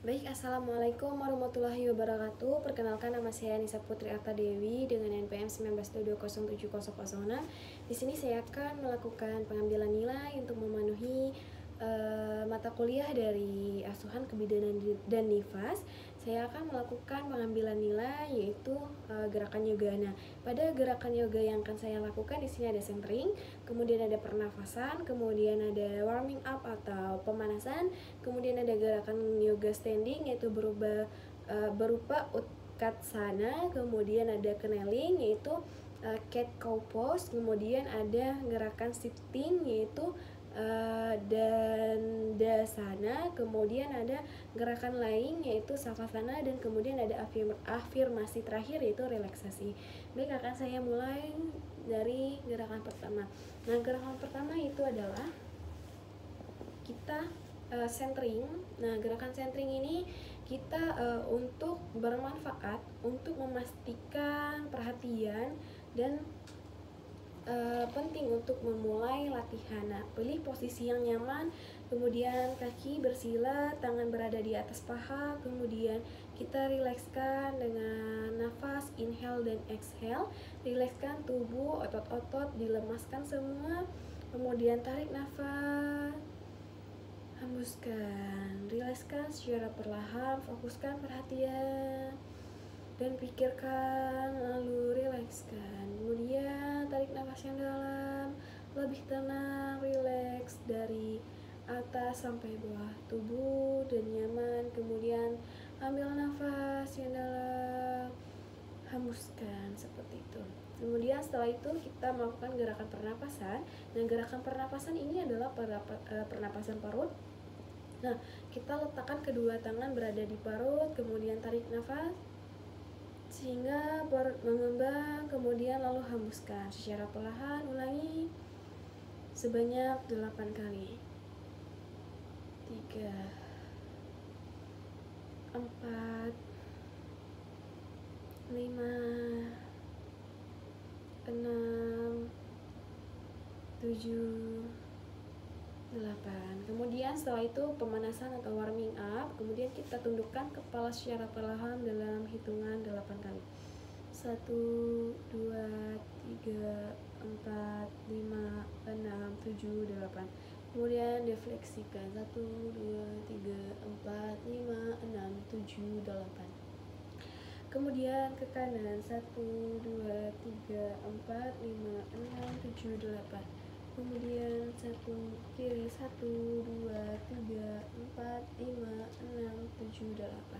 Baik, Assalamualaikum warahmatullahi wabarakatuh. Perkenalkan, nama saya Nisa Putri Arta Dewi dengan NPM 1922070006. Di sini saya akan melakukan pengambilan nilai untuk memenuhi mata kuliah dari asuhan kebidanan dan nifas. Saya akan melakukan pengambilan nilai yaitu gerakan yoga. Nah, pada gerakan yoga yang akan saya lakukan di sini ada centering, kemudian ada pernafasan, kemudian ada warming up atau pemanasan, kemudian ada gerakan yoga standing yaitu berupa utkatsana, kemudian ada kneeling yaitu cat cow pose, kemudian ada gerakan sitting yaitu dan dasana, kemudian ada gerakan lain yaitu savasana, dan kemudian ada afirmasi terakhir yaitu relaksasi. Baik, akan saya mulai dari gerakan pertama. Nah, gerakan pertama itu adalah kita centering. Nah, gerakan centering ini kita untuk bermanfaat untuk memastikan perhatian dan penting untuk memulai latihan. Nah, pilih posisi yang nyaman, kemudian kaki bersila, tangan berada di atas paha, kemudian kita rilekskan dengan nafas inhale dan exhale. Rilekskan tubuh, otot-otot dilemaskan semua, kemudian tarik nafas, hembuskan, rilekskan secara perlahan, fokuskan perhatian dan pikirkan, lalu rilekskan. Kemudian tarik nafas yang dalam, lebih tenang, rileks dari atas sampai bawah tubuh dan nyaman. Kemudian ambil nafas yang dalam, hembuskan seperti itu. Kemudian setelah itu kita melakukan gerakan pernapasan. Nah, gerakan pernapasan ini adalah pernapasan parut. Nah, kita letakkan kedua tangan berada di parut, kemudian tarik nafas sehingga perut mengembang, kemudian lalu hembuskan secara perlahan. Ulangi sebanyak 8 kali. 3, 4, 5, 6, 7, 8. Kemudian setelah itu pemanasan atau warming up. Kemudian kita tundukkan kepala secara perlahan dalam hitungan 8 kali. 1, 2, 3, 4, 5, 6, 7, 8. Kemudian defleksikan 1, 2, 3, 4, 5, 6, 7, 8. Kemudian ke kanan 1, 2, 3, 4, 5, 6, 7, 8. Kemudian kiri 1, 2, 3, 4, 5, 6, 7, 8.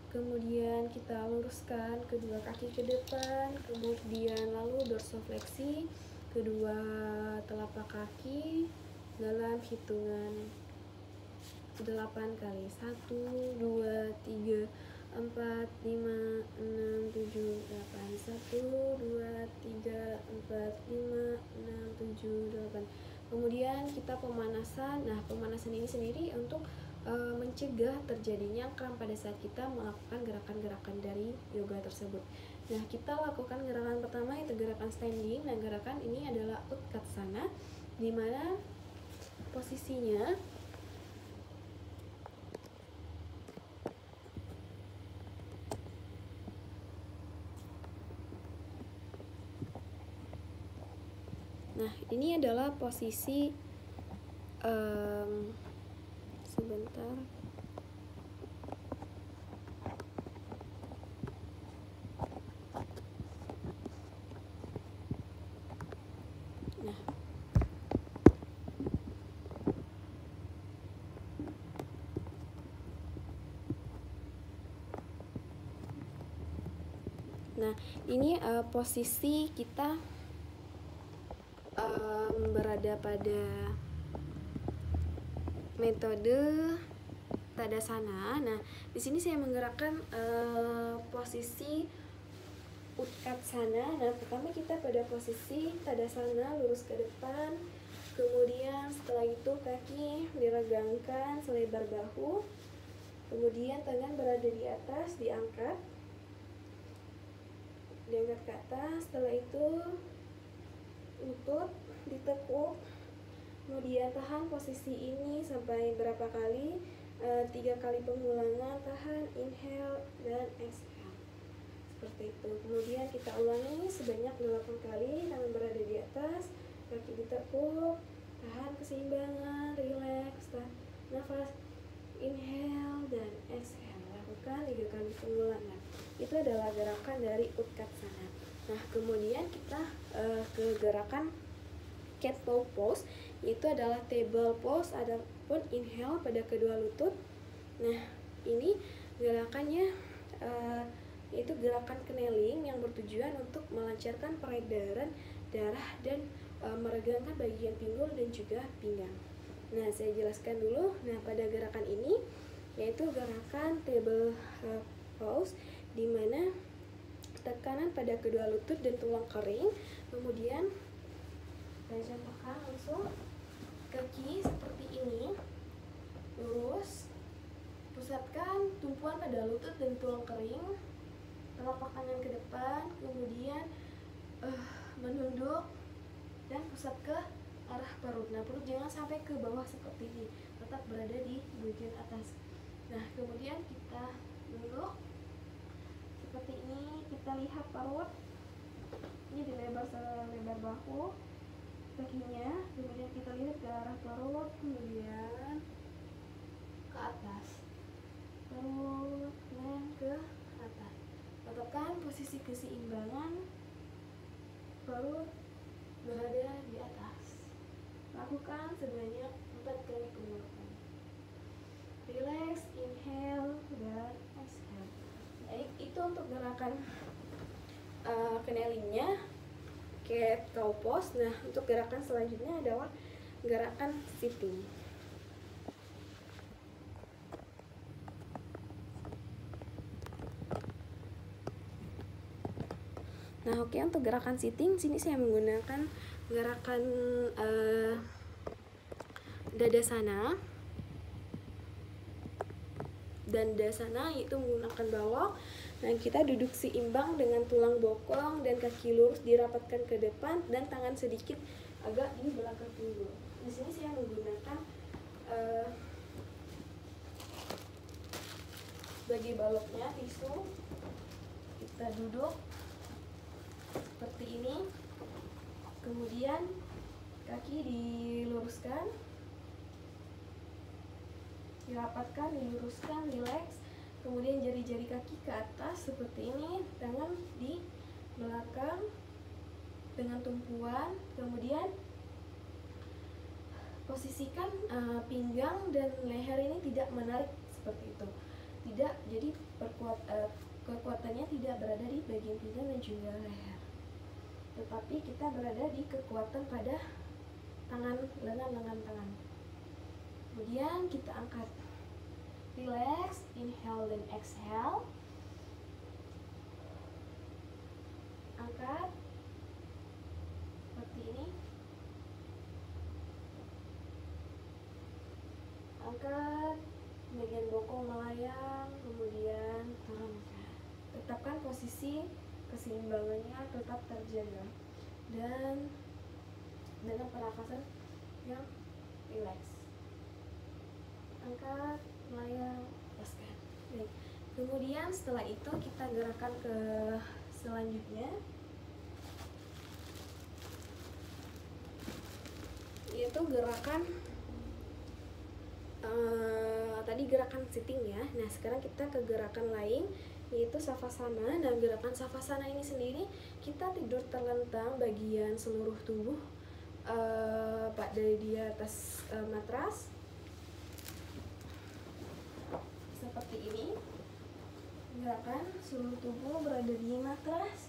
Kemudian kita luruskan kedua kaki ke depan, kemudian lalu dorsofleksi kedua telapak kaki dalam hitungan 8 kali. 1, 2, 3, 4, 5, 6, 7, 8. 1, 2, 3, 4, 5, 6, 7, 8. Kemudian kita pemanasan. Nah, pemanasan ini sendiri untuk mencegah terjadinya kram pada saat kita melakukan gerakan-gerakan dari yoga tersebut. Nah, kita lakukan gerakan pertama yaitu gerakan standing. Nah, gerakan ini adalah utkatsana, di mana posisinya ini adalah posisi sebentar. Nah, ini posisi kita berada pada metode Tadasana. Nah, di sini saya menggerakkan posisi utkatsana. Nah, pertama kita pada posisi Tadasana, lurus ke depan. Kemudian setelah itu kaki diregangkan selebar bahu. Kemudian tangan berada di atas, diangkat ke atas. Setelah itu lutut ditekuk, kemudian tahan posisi ini sampai berapa kali. 3 kali pengulangan, tahan, inhale, dan exhale. Seperti itu. Kemudian kita ulangi sebanyak 8 kali, tangan berada di atas, kaki ditekuk, tahan keseimbangan, relax, tahan nafas, inhale dan exhale. Lakukan 3 kali pengulangan. Itu adalah gerakan dari Utkatsana. Nah, kemudian kita ke gerakan cat paw pose, itu adalah table pose, adapun inhale pada kedua lutut. Nah, ini gerakannya yaitu gerakan kneeling yang bertujuan untuk melancarkan peredaran darah dan meregangkan bagian pinggul dan juga pinggang. Nah, saya jelaskan dulu. Nah, pada gerakan ini yaitu gerakan table pose, di mana tekanan pada kedua lutut dan tulang kering. Kemudian saya contohkan langsung, kaki seperti ini lurus, pusatkan tumpuan pada lutut dan tulang kering, telapak tangan ke depan, kemudian menunduk dan pusat ke arah perut. Nah, perut jangan sampai ke bawah seperti ini, tetap berada di bagian atas. Nah, kemudian kita nunduk seperti ini, kita lihat perut ini dilebar selebar bahu kakinya, kemudian kita lihat ke arah perut, kemudian ke atas perut dan ke atas. Tetapkan posisi keseimbangan, perut berada di atas. Lakukan sebanyak 4 kali pengulangan. Relax, inhale, dan exhale. Baik, itu untuk gerakan knelingnya, cat cow pose. Nah, untuk gerakan selanjutnya adalah gerakan sitting. Nah, oke, untuk gerakan sitting sini saya menggunakan gerakan dadasana. Dan dadasana itu menggunakan bawah. Nah, kita duduk seimbang dengan tulang bokong dan kaki lurus dirapatkan ke depan dan tangan sedikit agak di belakang pinggul. Di sini saya menggunakan bagi baloknya tisu. Kita duduk seperti ini, kemudian kaki diluruskan, dirapatkan, diluruskan, relax. Kemudian jari-jari kaki ke atas seperti ini, tangan di belakang dengan tumpuan. Kemudian posisikan pinggang dan leher ini tidak menarik seperti itu. Tidak, jadi kekuatannya tidak berada di bagian pinggang dan juga leher, tetapi kita berada di kekuatan pada tangan, lengan tangan. Kemudian kita angkat, relax, inhale dan exhale. Angkat seperti ini, angkat, bagian bokong melayang, kemudian turunkan. Tetapkan posisi keseimbangannya tetap terjaga dan dengan pernafasan yang rileks. Angkat, melayang, lepaskan. Baik. Kemudian setelah itu kita gerakan ke selanjutnya, yaitu gerakan tadi gerakan sitting ya. Nah, sekarang kita ke gerakan lain, yaitu savasana. Nah, gerakan savasana ini sendiri kita tidur terlentang bagian seluruh tubuh pada di atas matras seperti ini. Gerakan seluruh tubuh berada di matras,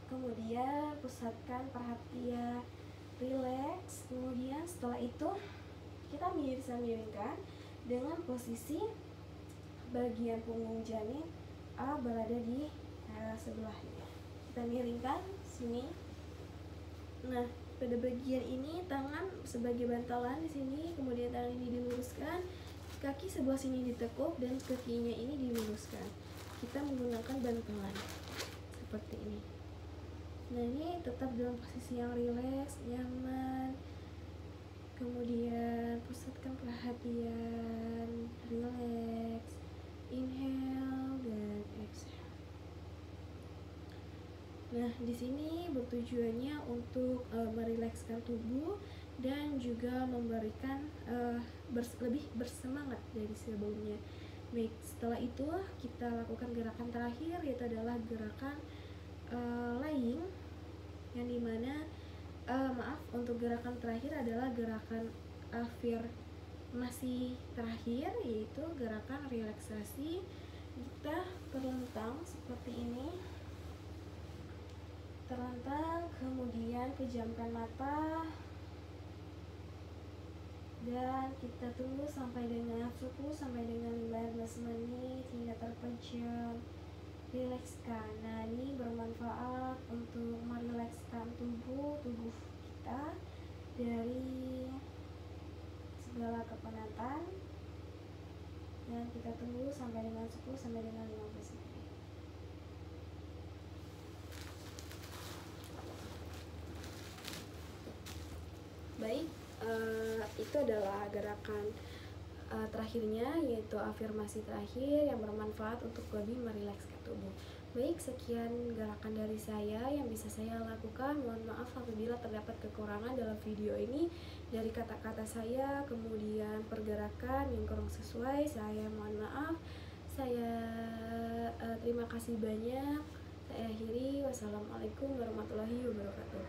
kemudian pusatkan perhatian, relax. Kemudian setelah itu kita bisa miringkan dengan posisi bagian punggung janin berada di sebelahnya. Kita miringkan sini. Nah, pada bagian ini tangan sebagai bantalan di sini, kemudian tangan ini diluruskan, kaki sebelah sini ditekuk dan kakinya ini diluruskan. Kita menggunakan bantalan seperti ini. Nah, ini tetap dalam posisi yang rileks, nyaman. Kemudian pusatkan perhatian, relax, inhale dan exhale. Nah, di sini bertujuannya untuk merilekskan tubuh dan juga memberikan lebih bersemangat dari sebelumnya. Baik, setelah itu kita lakukan gerakan terakhir, yaitu adalah gerakan lying, yang dimana untuk gerakan terakhir adalah gerakan afirmasi terakhir, yaitu gerakan relaksasi. Kita terlentang seperti ini, terlentang, kemudian pejamkan mata dan kita tunggu sampai dengan 10 sampai dengan 15 menit hingga terpejam. Rilekskan. Nah, ini bermanfaat untuk merilekskan tubuh kita dari segala kepenatan. Dan kita tunggu sampai dengan 10 sampai dengan 15 menit. Baik, itu adalah gerakan terakhirnya, yaitu afirmasi terakhir yang bermanfaat untuk lebih merilekskan tubuh. Baik, sekian gerakan dari saya yang bisa saya lakukan. Mohon maaf apabila terdapat kekurangan dalam video ini dari kata-kata saya, kemudian pergerakan yang kurang sesuai. Saya mohon maaf. Saya terima kasih banyak. Saya akhiri. Wassalamualaikum warahmatullahi wabarakatuh.